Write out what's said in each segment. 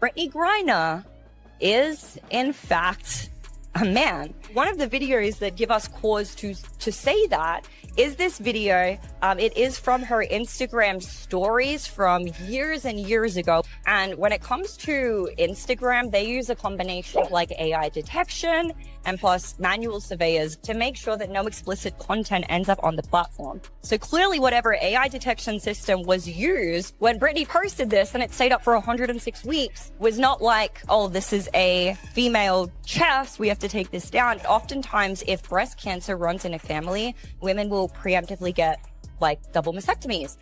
Brittney Griner is, in fact, a man. One of the videos that give us cause to say that is this video. It is from her Instagram stories from years and years ago. And when it comes to Instagram, they use a combination of like AI detection and plus manual surveyors to make sure that no explicit content ends up on the platform. So clearly whatever AI detection system was used when Brittney posted this and it stayed up for 106 weeks was not like, oh, this is a female chest, we have to take this down. Oftentimes, if breast cancer runs in a family, women will preemptively get like double mastectomies.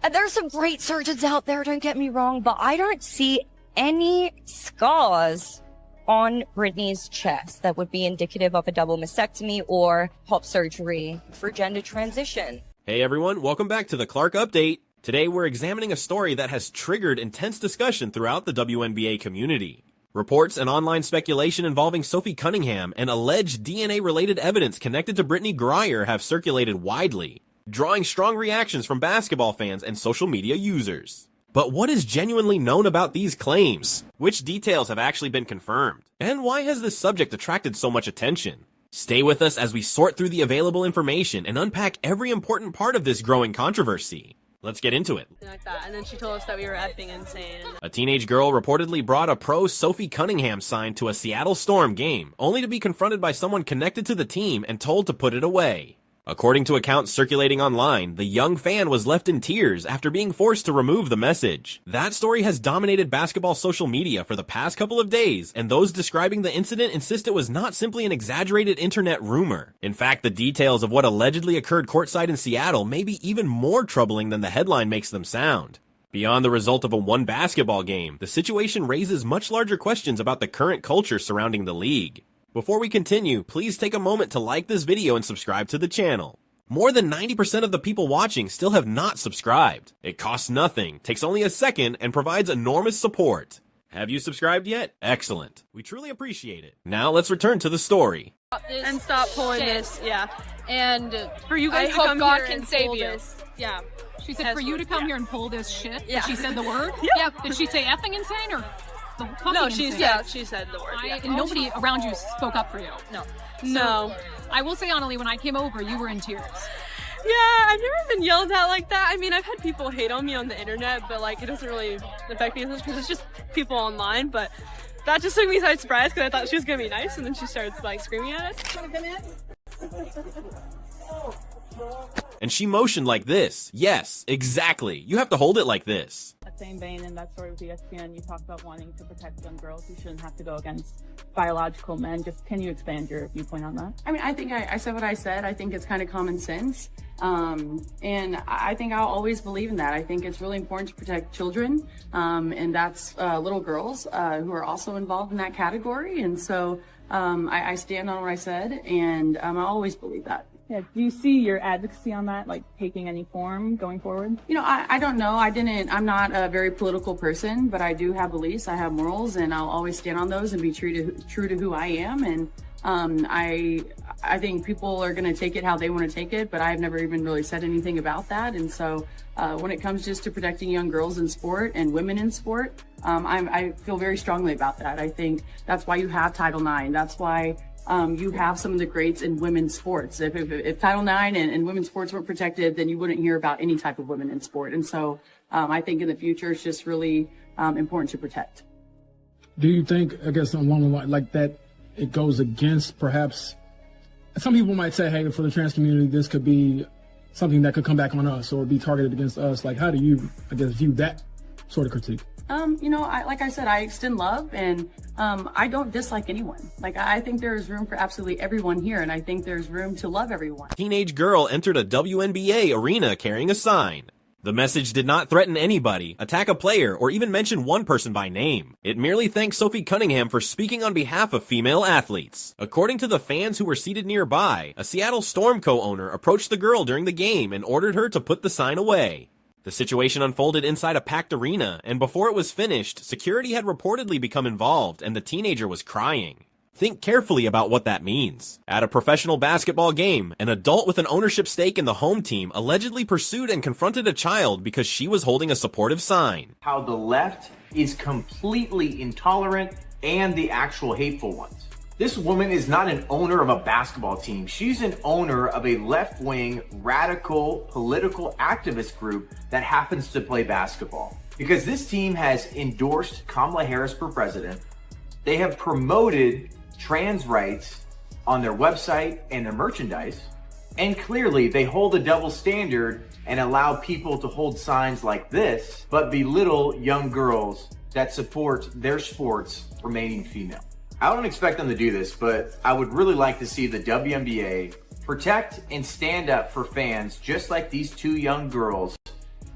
And there's some great surgeons out there, don't get me wrong, but I don't see any scars on Brittney's chest that would be indicative of a double mastectomy or top surgery for gender transition. Hey everyone, welcome back to the Clark Update. Today we're examining a story that has triggered intense discussion throughout the WNBA community. Reports and online speculation involving Sophie Cunningham and alleged DNA-related evidence connected to Brittney Griner have circulated widely, drawing strong reactions from basketball fans and social media users. But what is genuinely known about these claims? Which details have actually been confirmed? And why has this subject attracted so much attention? Stay with us as we sort through the available information and unpack every important part of this growing controversy. Let's get into it. Like that. And then she told us that we were effing insane. A teenage girl reportedly brought a pro Sophie Cunningham sign to a Seattle Storm game, only to be confronted by someone connected to the team and told to put it away. According to accounts circulating online, the young fan was left in tears after being forced to remove the message. That story has dominated basketball social media for the past couple of days, and those describing the incident insist it was not simply an exaggerated internet rumor. In fact, the details of what allegedly occurred courtside in Seattle may be even more troubling than the headline makes them sound. Beyond the result of a one basketball game, the situation raises much larger questions about the current culture surrounding the league. Before we continue, please take a moment to like this video and subscribe to the channel. More than 90% of the people watching still have not subscribed. It costs nothing, takes only a second, and provides enormous support. Have you subscribed yet? Excellent. We truly appreciate it. Now let's return to the story. And stop pulling this, yeah. And For you guys I to hope come God here can and save pull you. this. Yeah. She said for you to come here and pull this shit. Yeah. She said the word? Yeah. Did she say effing insane or the fucking No, insane? she said the word. Yeah. And nobody around you spoke up for you. No. So, No. I will say, Annalie, when I came over, you were in tears. Yeah, I've never been yelled at like that. I mean, I've had people hate on me on the internet, but like it doesn't really affect me as much because it's just people online. But that just took me by surprise because I thought she was gonna be nice, and then she started like screaming at us. And she motioned like this. Yes, exactly. You have to hold it like this. That same vein in that story with ESPN, you talked about wanting to protect young girls who shouldn't have to go against biological men. Just can you expand your viewpoint on that? I mean, I think I said what I said. I think it's kind of common sense. And I think I'll always believe in that. I think it's really important to protect children. And that's little girls who are also involved in that category. And so I stand on what I said, and I always believe that. Yeah, do you see your advocacy on that, like, taking any form going forward? You know, I don't know. I'm not a very political person, but I do have beliefs. I have morals, and I'll always stand on those and be true to who I am. And I think people are going to take it how they want to take it, but I've never even really said anything about that. And so when it comes just to protecting young girls in sport and women in sport, I feel very strongly about that. I think that's why you have Title IX. That's why you have some of the greats in women's sports. If Title IX and women's sports weren't protected, then you wouldn't hear about any type of women in sport. And so I think in the future, it's just really important to protect. Do you think, I guess, along the line like that, it goes against perhaps, some people might say, hey, for the trans community, this could be something that could come back on us or be targeted against us. Like, how do you, I guess, view that sort of critique? You know, like I said, I extend love, and I don't dislike anyone. Like, I think there's room for absolutely everyone here, and I think there's room to love everyone. Teenage girl entered a WNBA arena carrying a sign. The message did not threaten anybody, attack a player, or even mention one person by name. It merely thanked Sophie Cunningham for speaking on behalf of female athletes. According to the fans who were seated nearby, a Seattle Storm co-owner approached the girl during the game and ordered her to put the sign away. The situation unfolded inside a packed arena, and before it was finished, security had reportedly become involved and the teenager was crying. Think carefully about what that means. At a professional basketball game, an adult with an ownership stake in the home team allegedly pursued and confronted a child because she was holding a supportive sign. How the left is completely intolerant and the actual hateful ones. This woman is not an owner of a basketball team. She's an owner of a left-wing, radical, political activist group that happens to play basketball. Because this team has endorsed Kamala Harris for president. They have promoted trans rights on their website and their merchandise. And clearly they hold a double standard and allow people to hold signs like this, but belittle young girls that support their sports remaining female. I don't expect them to do this, but I would really like to see the WNBA protect and stand up for fans just like these two young girls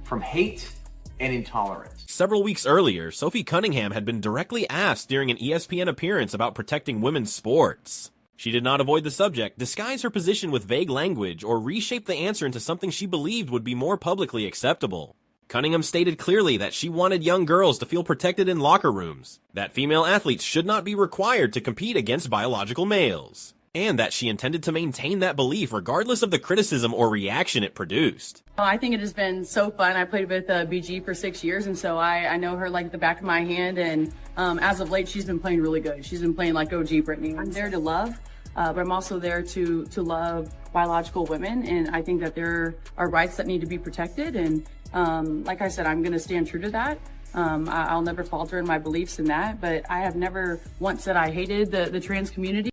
from hate and intolerance. Several weeks earlier, Sophie Cunningham had been directly asked during an ESPN appearance about protecting women's sports. She did not avoid the subject, disguise her position with vague language, or reshape the answer into something she believed would be more publicly acceptable. Cunningham stated clearly that she wanted young girls to feel protected in locker rooms, that female athletes should not be required to compete against biological males, and that she intended to maintain that belief regardless of the criticism or reaction it produced. I think it has been so fun. I played with BG for 6 years, and so I know her like the back of my hand, and as of late, she's been playing really good. She's been playing like OG Brittney. I'm there to love, but I'm also there to love biological women, and I think that there are rights that need to be protected, and like I said, I'm going to stand true to that. I'll never falter in my beliefs in that, but I have never once said I hated the trans community.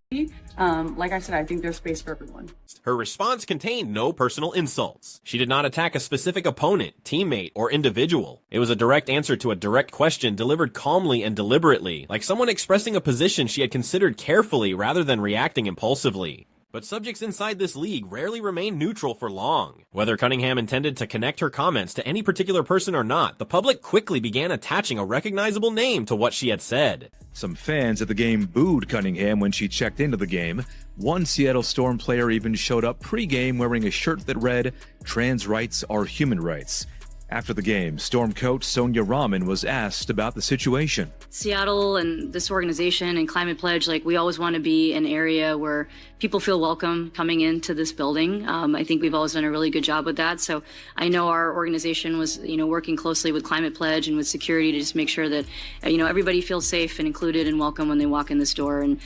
Like I said, I think there's space for everyone. Her response contained no personal insults. She did not attack a specific opponent, teammate, or individual. It was a direct answer to a direct question delivered calmly and deliberately, like someone expressing a position she had considered carefully rather than reacting impulsively. But subjects inside this league rarely remain neutral for long. Whether Cunningham intended to connect her comments to any particular person or not, the public quickly began attaching a recognizable name to what she had said. Some fans at the game booed Cunningham when she checked into the game. One Seattle Storm player even showed up pre-game wearing a shirt that read, "Trans rights are human rights." After the game, Storm coach Sonia Rahman was asked about the situation. Seattle and this organization and Climate Pledge, we always want to be an area where people feel welcome coming into this building. I think we've always done a really good job with that. So I know our organization was, working closely with Climate Pledge and with security to just make sure that, everybody feels safe and included and welcome when they walk in this door. And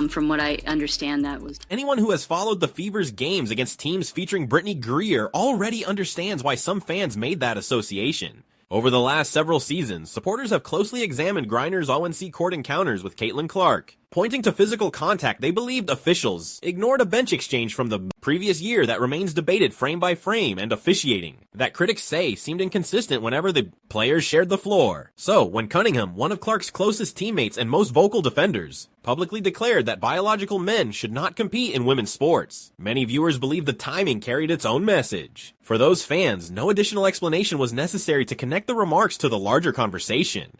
from what I understand, that was... Anyone who has followed the Fever's games against teams featuring Brittney Griner already understands why some fans made that association. Over the last several seasons, supporters have closely examined Griner's ONC court encounters with Caitlin Clark. Pointing to physical contact, they believed officials ignored a bench exchange from the previous year that remains debated frame by frame, and officiating that critics say seemed inconsistent whenever the players shared the floor. So, when Cunningham, one of Clark's closest teammates and most vocal defenders, publicly declared that biological men should not compete in women's sports, many viewers believe the timing carried its own message. For those fans, no additional explanation was necessary to connect the remarks to the larger conversation.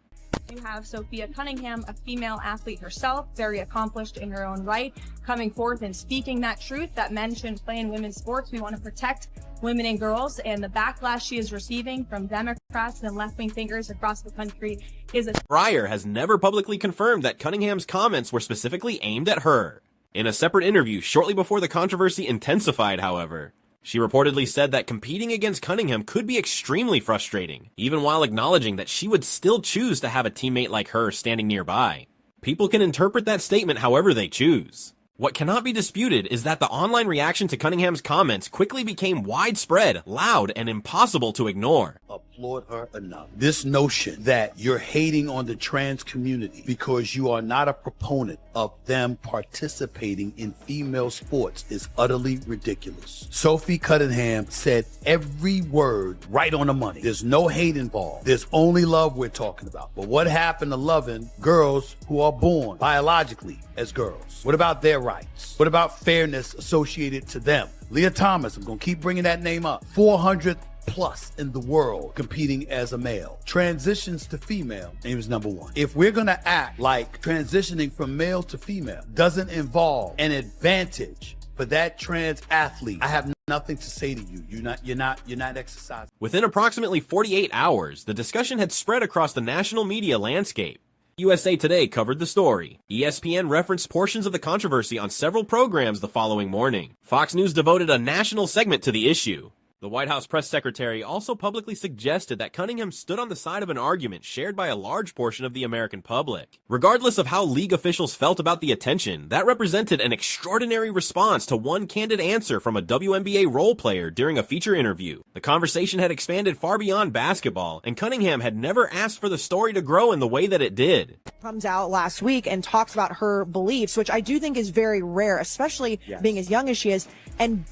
You have Sophia Cunningham, a female athlete herself, very accomplished in her own right, coming forth and speaking that truth that men shouldn't play in women's sports. We want to protect women and girls, and the backlash she is receiving from Democrats and left-wing thinkers across the country is a... Breyer has never publicly confirmed that Cunningham's comments were specifically aimed at her. In a separate interview shortly before the controversy intensified, however, she reportedly said that competing against Cunningham could be extremely frustrating, even while acknowledging that she would still choose to have a teammate like her standing nearby. People can interpret that statement however they choose. What cannot be disputed is that the online reaction to Cunningham's comments quickly became widespread, loud, and impossible to ignore. Applaud her enough. This notion that you're hating on the trans community because you are not a proponent of them participating in female sports is utterly ridiculous. Sophie Cunningham said every word right on the money. There's no hate involved. There's only love we're talking about. But what happened to loving girls who are born biologically as girls? What about their rights? What about fairness associated to them? Leah Thomas, I'm going to keep bringing that name up. 400 plus in the world competing as a male. Transitions to female, and he was number one. If we're going to act like transitioning from male to female doesn't involve an advantage for that trans athlete, I have nothing to say to you. You're not exercising. Within approximately 48 hours, the discussion had spread across the national media landscape. USA Today covered the story. ESPN referenced portions of the controversy on several programs the following morning. Fox News devoted a national segment to the issue. The White House press secretary also publicly suggested that Cunningham stood on the side of an argument shared by a large portion of the American public. Regardless of how league officials felt about the attention, that represented an extraordinary response to one candid answer from a WNBA role player during a feature interview. The conversation had expanded far beyond basketball, and Cunningham had never asked for the story to grow in the way that it did. Comes out last week and talks about her beliefs, which I do think is very rare, especially being as young as she is, and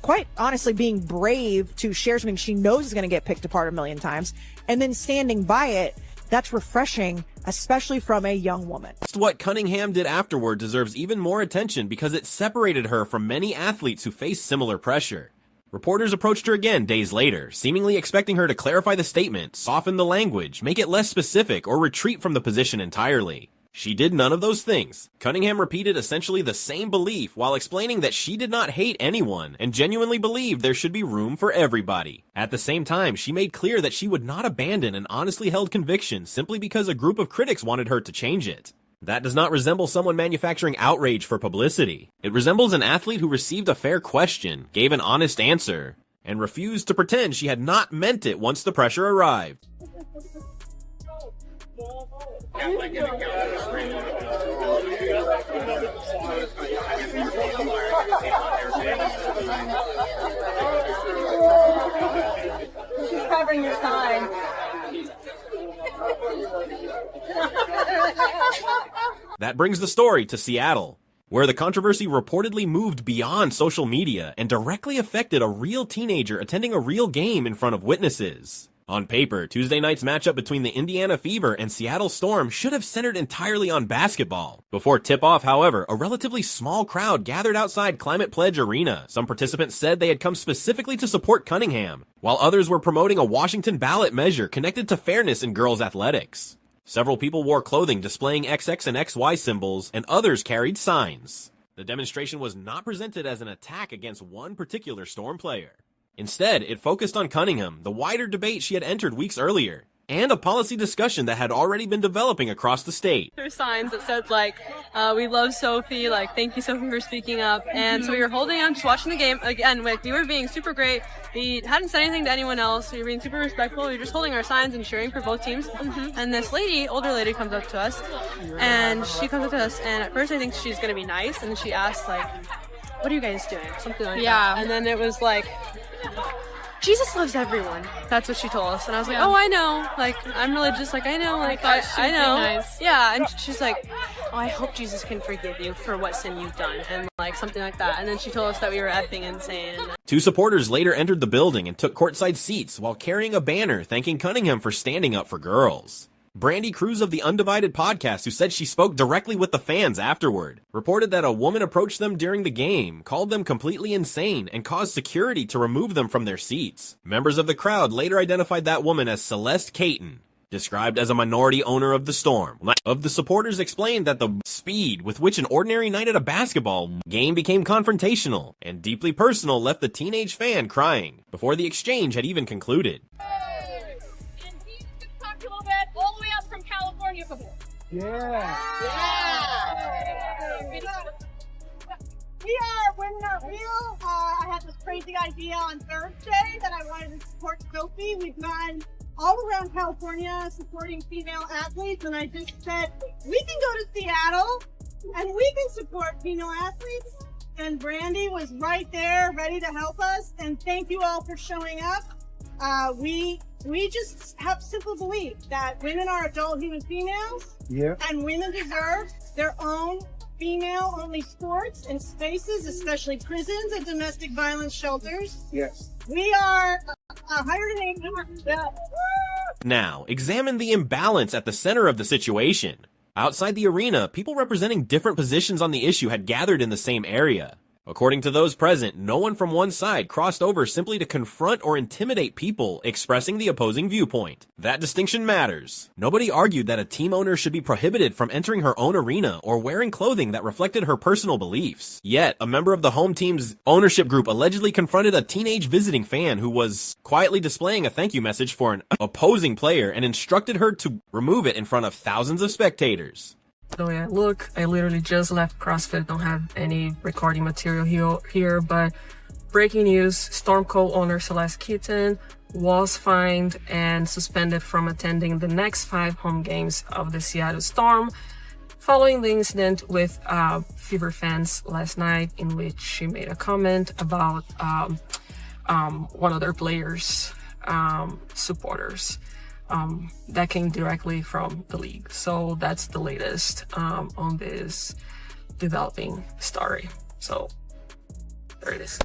quite honestly being brave to share something she knows is going to get picked apart a million times and then standing by it. That's refreshing, especially from a young woman. What Cunningham did afterward deserves even more attention because it separated her from many athletes who face similar pressure. Reporters approached her again days later, seemingly expecting her to clarify the statement, soften the language, make it less specific, or retreat from the position entirely. She did none of those things. Cunningham repeated essentially the same belief while explaining that she did not hate anyone and genuinely believed there should be room for everybody. At the same time, she made clear that she would not abandon an honestly held conviction simply because a group of critics wanted her to change it. That does not resemble someone manufacturing outrage for publicity. It resembles an athlete who received a fair question, gave an honest answer, and refused to pretend she had not meant it once the pressure arrived. Covering your sign. That brings the story to Seattle, where the controversy reportedly moved beyond social media and directly affected a real teenager attending a real game in front of witnesses. On paper, Tuesday night's matchup between the Indiana Fever and Seattle Storm should have centered entirely on basketball. Before tip-off, however, a relatively small crowd gathered outside Climate Pledge Arena. Some participants said they had come specifically to support Cunningham, while others were promoting a Washington ballot measure connected to fairness in girls' athletics. Several people wore clothing displaying XX and XY symbols, and others carried signs. The demonstration was not presented as an attack against one particular Storm player. Instead, it focused on Cunningham, the wider debate she had entered weeks earlier, and a policy discussion that had already been developing across the state. There were signs that said, like, we love Sophie, like, thank you, Sophie, for speaking up. And so we were holding on, just watching the game. Again, like, we were being super great. We hadn't said anything to anyone else. We were being super respectful. We were just holding our signs and cheering for both teams. And this lady, older lady, comes up to us. And she comes up to us, and at first I think she's going to be nice. And then she asks, like, what are you guys doing? Something like that. And then it was like, Jesus loves everyone. That's what she told us. And I was like, oh, I know. Like, I'm religious. Like, I know. Like, I know. Nice. Yeah. And she's like, oh, I hope Jesus can forgive you for what sin you've done. And like, something like that. And then she told us that we were effing insane. Two supporters later entered the building and took courtside seats while carrying a banner thanking Cunningham for standing up for girls. Brandy Cruz of the Undivided podcast, who said she spoke directly with the fans afterward, reported that a woman approached them during the game, called them completely insane, and caused security to remove them from their seats. Members of the crowd later identified that woman as Celeste Caton, described as a minority owner of the Storm. Of the supporters explained that the speed with which an ordinary night at a basketball game became confrontational and deeply personal left the teenage fan crying before the exchange had even concluded. All the way up from California. Yeah. We are Women Are Real. I had this crazy idea on Thursday that I wanted to support Sophie. We've gone all around California supporting female athletes, and I just said, we can go to Seattle and we can support female athletes. And Brandy was right there ready to help us. And thank you all for showing up. We just have simple belief that women are adult human females, and women deserve their own female-only sports and spaces, especially prisons and domestic violence shelters. Yes. We are 108. Now, examine the imbalance at the center of the situation. Outside the arena, people representing different positions on the issue had gathered in the same area. According to those present, no one from one side crossed over simply to confront or intimidate people expressing the opposing viewpoint. That distinction matters. Nobody argued that a team owner should be prohibited from entering her own arena or wearing clothing that reflected her personal beliefs. Yet, a member of the home team's ownership group allegedly confronted a teenage visiting fan who was quietly displaying a thank you message for an opposing player and instructed her to remove it in front of thousands of spectators. The way I look, I literally just left CrossFit, don't have any recording material here, but breaking news, Storm co-owner Celeste Keaton was fined and suspended from attending the next 5 home games of the Seattle Storm following the incident with Fever fans last night, in which she made a comment about one of their players' supporters. That came directly from the league. So that's the latest on this developing story. So there it is.